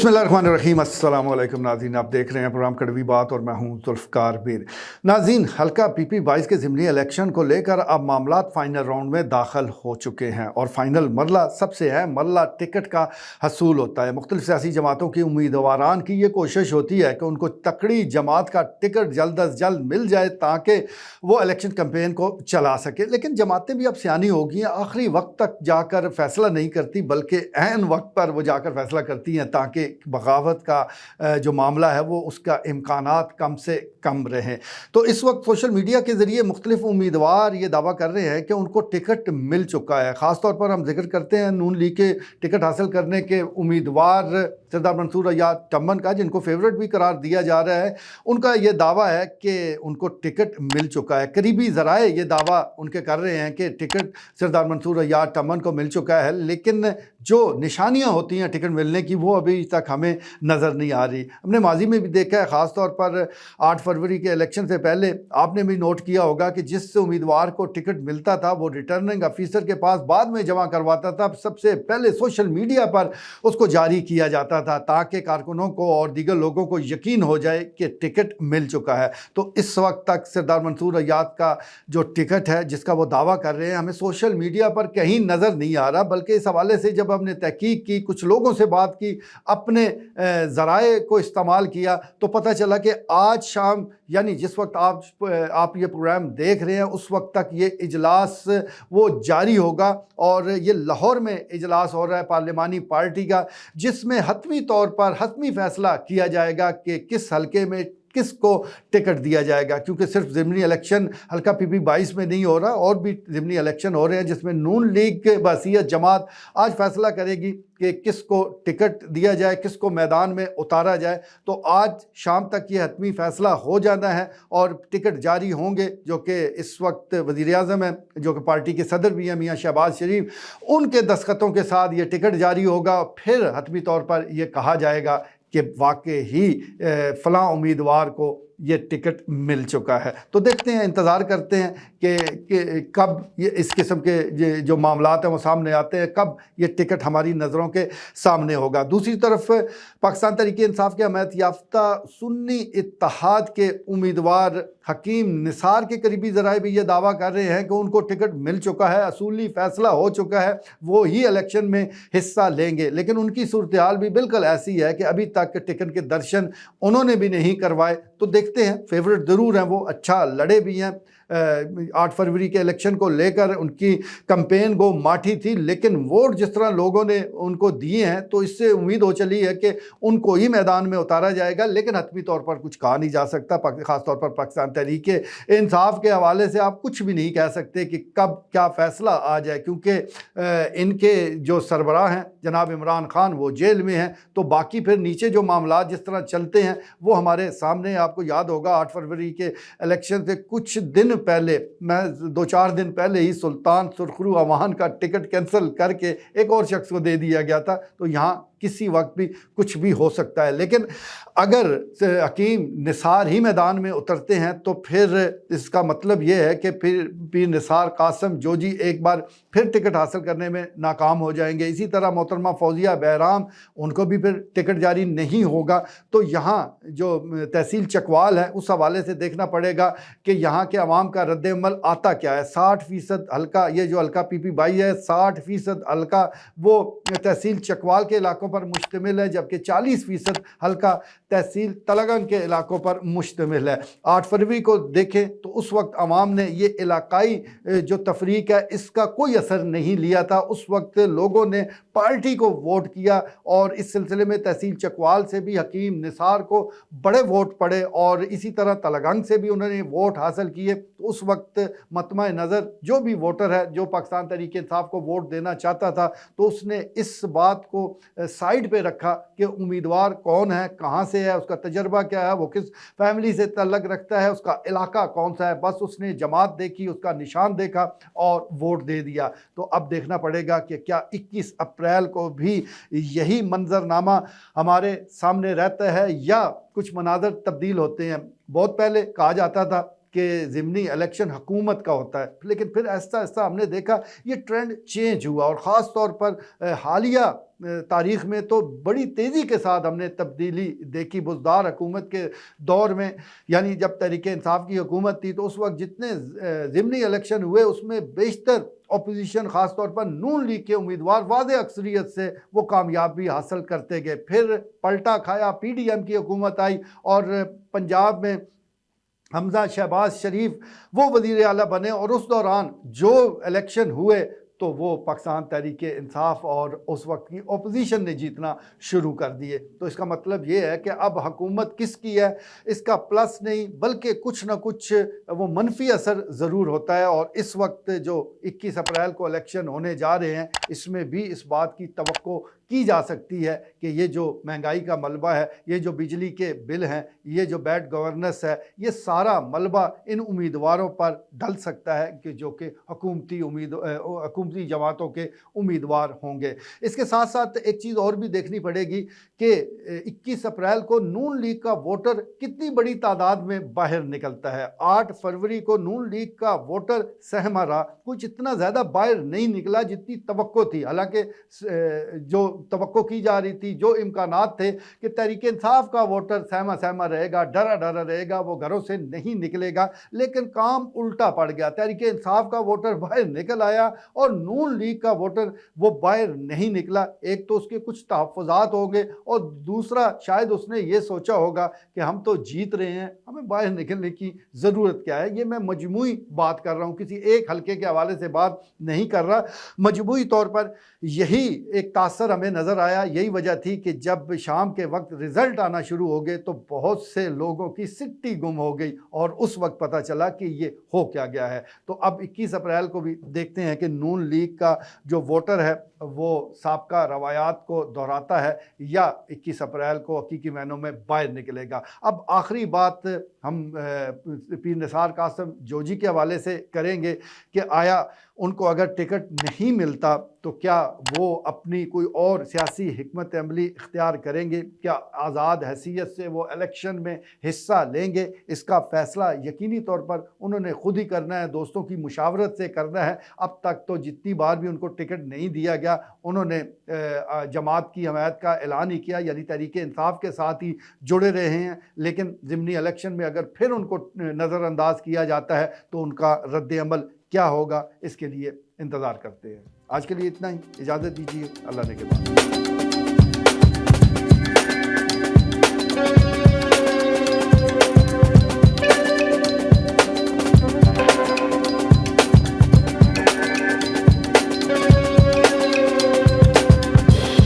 बिस्मिल्लाहिर्रहमानिर्रहीम। अस्सलाम वालेकुम नाज़रीन, आप देख रहे हैं प्रोग्राम कड़वी बात और मैं हूं जुल्फ़कार मीर। नाज़रीन, हल्का PP 22 के ज़िमनी इलेक्शन को लेकर अब मामलात फ़ाइनल राउंड में दाखिल हो चुके हैं और फ़ाइनल मरला सबसे अहम मरला टिकट का हसूल होता है। मुख्तलिफ़ सियासी जमातों की उम्मीदवारान की ये कोशिश होती है कि उनको तकड़ी जमात का टिकट जल्द अज जल्द मिल जाए ताकि वो इलेक्शन कैंपेन को चला सके। लेकिन जमातें भी अब सियानी हो गई हैं, आखिरी वक्त तक जाकर फैसला नहीं करती बल्कि ऐन वक्त पर वो जाकर फैसला करती हैं ताकि बगावत का जो मामला है वो उसका इम्कानात कम से कम रहे। तो इस वक्त सोशल मीडिया के ज़रिए मुख्तलिफ उम्मीदवार ये दावा कर रहे हैं कि उनको टिकट मिल चुका है। ख़ास तौर पर हम जिक्र करते हैं नून लीग के टिकट हासिल करने के उम्मीदवार सरदार मंसूर अयाज टम्मन का, जिनको फेवरेट भी करार दिया जा रहा है। उनका ये दावा है कि उनको टिकट मिल चुका है। करीबी ज़राए ये दावा उनके कर रहे हैं कि टिकट सरदार मंसूर अयाज टम्मन को मिल चुका है, लेकिन जो निशानियां होती हैं टिकट मिलने की वो अभी तक हमें नज़र नहीं आ रही। हमने माजी में भी देखा है, ख़ास तौर पर 8 फरवरी के इलेक्शन से पहले आपने भी नोट किया होगा कि जिस उम्मीदवार को टिकट मिलता था वो रिटर्निंग अफीसर के पास बाद में जमा करवाता था। सबसे पहले सोशल मीडिया पर उसको जारी किया जाता था ताकि कारकुनों को और दीगर लोगों को यकीन हो जाए कि टिकट मिल चुका है। तो इस वक्त तक सरदार मंसूर अयाज का जो टिकट है जिसका वो दावा कर रहे हैं, हमें सोशल मीडिया पर कहीं नज़र नहीं आ रहा। बल्कि इस हवाले से जब हमने तहकीक की, कुछ लोगों से बात की, अपने ज़राए को इस्तेमाल किया, तो पता चला कि आज शाम यानी जिस वक्त आप ये प्रोग्राम देख रहे हैं उस वक्त तक ये इजलास वो जारी होगा और ये लाहौर में इजलास हो रहा है पार्लिमानी पार्टी का, जिसमें हतमी तौर पर हतमी फैसला किया जाएगा कि किस हल्के में किसको टिकट दिया जाएगा। क्योंकि सिर्फ ज़िमनी इलेक्शन हल्का PP 22 में नहीं हो रहा, और भी ज़िमनी इलेक्शन हो रहे हैं जिसमें नून लीग के बसीयत जमात आज फैसला करेगी कि किसको टिकट दिया जाए, किसको मैदान में उतारा जाए। तो आज शाम तक ये हतमी फ़ैसला हो जाना है और टिकट जारी होंगे, जो कि इस वक्त वज़ीर आज़म हैं, जो कि पार्टी के सदर भी हैं मियाँ शहबाज शरीफ, उनके दस्तखतों के साथ ये टिकट जारी होगा। फिर हतमी तौर पर यह कहा जाएगा कि वाकई ही फ़लाँ उम्मीदवार को ये टिकट मिल चुका है। तो देखते हैं, इंतज़ार करते हैं कि कब ये इस किस्म के जो मामलात हैं वो सामने आते हैं, कब ये टिकट हमारी नज़रों के सामने होगा। दूसरी तरफ पाकिस्तान तहरीक इंसाफ के हमायत याफ्ता सुन्नी इत्तेहाद के उम्मीदवार हकीम निसार के करीबी ज़राए भी ये दावा कर रहे हैं कि उनको टिकट मिल चुका है, असूली फ़ैसला हो चुका है, वो ही इलेक्शन में हिस्सा लेंगे। लेकिन उनकी सूरत हाल भी बिल्कुल ऐसी है कि अभी तक टिकट के दर्शन उन्होंने भी नहीं करवाए। तो देखते हैं, फेवरेट ज़रूर हैं, वो अच्छा लड़े भी हैं। 8 फरवरी के इलेक्शन को लेकर उनकी कैंपेन गो माठी थी, लेकिन वोट जिस तरह लोगों ने उनको दिए हैं तो इससे उम्मीद हो चली है कि उनको ही मैदान में उतारा जाएगा। लेकिन हतमी तौर पर कुछ कहा नहीं जा सकता। ख़ास तौर पर पाकिस्तान तहरीक इंसाफ के हवाले से आप कुछ भी नहीं कह सकते कि कब क्या फ़ैसला आ जाए, क्योंकि इनके जो सरबराह हैं जनाब इमरान खान वो जेल में हैं। तो बाकी फिर नीचे जो मामला जिस तरह चलते हैं वो हमारे सामने। आपको याद होगा 8 फरवरी के इलेक्शन से कुछ दिन पहले, मैं 2-4 दिन पहले ही सुल्तान सुरखरू अवान का टिकट कैंसिल करके एक और शख्स को दे दिया गया था। तो यहाँ किसी वक्त भी कुछ भी हो सकता है। लेकिन अगर हकीम निसार ही मैदान में उतरते हैं तो फिर इसका मतलब ये है कि फिर पीर निसार कासिम जोजी एक बार फिर टिकट हासिल करने में नाकाम हो जाएंगे। इसी तरह मोहतरमा फौजिया बहराम, उनको भी फिर टिकट जारी नहीं होगा। तो यहाँ जो तहसील चकवाल है उस हवाले से देखना पड़ेगा कि यहाँ के अवाम का रद्द-ए-अमल आता क्या है। 60% हल्का, ये जो हल्का PP 22 है, 60% हल्का वो तहसील चकवाल के इलाकों पर मुश्तमिल है, जबकि 40% हल्का तहसील तलगंग के इलाकों पर मुश्तमिल है। 8 फरवरी को देखें तो उस वक्त अवाम ने ये इलाकाई जो तफरीक है इसका कोई असर नहीं लिया था। उस वक्त लोगों ने पार्टी को वोट किया और इस सिलसिले में तहसील चकवाल से भी हकीम निसार को बड़े वोट पड़े और इसी तरह तलगंग से भी उन्होंने वोट हासिल किए। तो उस वक्त मतमा नज़र जो भी वोटर है जो पाकिस्तान तहरीक इंसाफ को वोट देना चाहता था, तो उसने इस बात को साइड पे रखा कि उम्मीदवार कौन है, कहाँ से है, उसका तजर्बा क्या है, वो किस फैमिली से तल्लक रखता है, उसका इलाका कौन सा है। बस उसने जमात देखी, उसका निशान देखा और वोट दे दिया। तो अब देखना पड़ेगा कि क्या 21 अप्रैल को भी यही मंजरनामा हमारे सामने रहता है या कुछ मनाजर तब्दील होते हैं। बहुत पहले कहा जाता था कि ज़िमनी इलेक्शन हुकूमत का होता है, लेकिन फिर आहिस्ता आहिस्ता हमने देखा ये ट्रेंड चेंज हुआ और ख़ास तौर पर हालिया तारीख़ में तो बड़ी तेज़ी के साथ हमने तब्दीली देखी बुज़दार हुकूमत के दौर में। यानी जब तहरीक-ए-इंसाफ की हुकूमत थी तो उस वक्त जितने ज़िमनी इलेक्शन हुए उसमें बेशतर अपोजिशन ख़ास तौर पर नून लीग के उम्मीदवार वाज़ेह अक्सरियत से वो कामयाबी हासिल करते गए। फिर पलटा खाया, PDM की हुकूमत आई और पंजाब में हमज़ा शहबाज शरीफ वो वज़ीर आला बने और उस दौरान जो इलेक्शन हुए तो वो पाकिस्तान तहरीक-ए-इंसाफ और उस वक्त की अपोजिशन ने जीतना शुरू कर दिए। तो इसका मतलब ये है कि अब हुकूमत किसकी है इसका प्लस नहीं बल्कि कुछ ना कुछ वो मनफी असर ज़रूर होता है। और इस वक्त जो 21 अप्रैल को इलेक्शन होने जा रहे हैं इसमें भी इस बात की तवक्को की जा सकती है कि ये जो महंगाई का मलबा है, ये जो बिजली के बिल हैं, ये जो बैड गवर्नेंस है, ये सारा मलबा इन उम्मीदवारों पर डल सकता है कि जो कि हुकूमती जमातों के उम्मीदवार होंगे। इसके साथ साथ एक चीज़ और भी देखनी पड़ेगी कि 21 अप्रैल को नून लीग का वोटर कितनी बड़ी तादाद में बाहर निकलता है। 8 फरवरी को नून लीग का वोटर सहमा रहा, कुछ इतना ज़्यादा बाहर नहीं निकला जितनी तवक्को थी। हालांकि जो तवक्को की जा रही थी, जो इम्कानात थे कि तहरीक इंसाफ का वोटर सहमा सहमा रहेगा, डरा डरा रहेगा, वो घरों से नहीं निकलेगा, लेकिन काम उल्टा पड़ गया। तहरीक इंसाफ का वोटर बाहर निकल आया और नून लीग का वोटर वो बाहर नहीं निकला। एक तो उसके कुछ तहफ़्फ़ुज़ात हो गए और दूसरा शायद उसने ये सोचा होगा कि हम तो जीत रहे हैं, हमें बाहर निकलने की ज़रूरत क्या है। ये मैं मजमूई बात कर रहा हूँ, किसी एक हल्के के हवाले से बात नहीं कर रहा। मजमूई तौर पर यही एक तासर हमें नज़र आया। यही वजह थी कि जब शाम के वक्त रिज़ल्ट आना शुरू हो गए तो बहुत से लोगों की सिट्टी गुम हो गई और उस वक्त पता चला कि ये हो क्या गया है। तो अब 21 अप्रैल को भी देखते हैं कि नून लीग का जो वोटर है वो साबका रवायात को दोहराता है या 21 अप्रैल को हकीकी मायनों में बाहर निकलेगा। अब आखिरी बात हम पीर निसार कासिम जोजी के हवाले से करेंगे कि आया उनको अगर टिकट नहीं मिलता तो क्या वो अपनी कोई और सियासी हिकमत अमली इख्तियार करेंगे, क्या आज़ाद हैसियत से वो इलेक्शन में हिस्सा लेंगे। इसका फ़ैसला यकीनी तौर पर उन्होंने खुद ही करना है, दोस्तों की मुशावरत से करना है। अब तक तो जितनी बार भी उनको टिकट नहीं दिया गया उन्होंने जमात की हमायत का ऐलान ही किया, यानी तहरीक इंसाफ के साथ ही जुड़े रहे हैं। लेकिन ज़िमनी इलेक्शन में अगर फिर उनको नज़रअंदाज किया जाता है तो उनका रद्द अमल क्या होगा, इसके लिए इंतज़ार करते हैं। आज के लिए इतना ही, इजाज़त दीजिए, अल्लाह ने के बाद।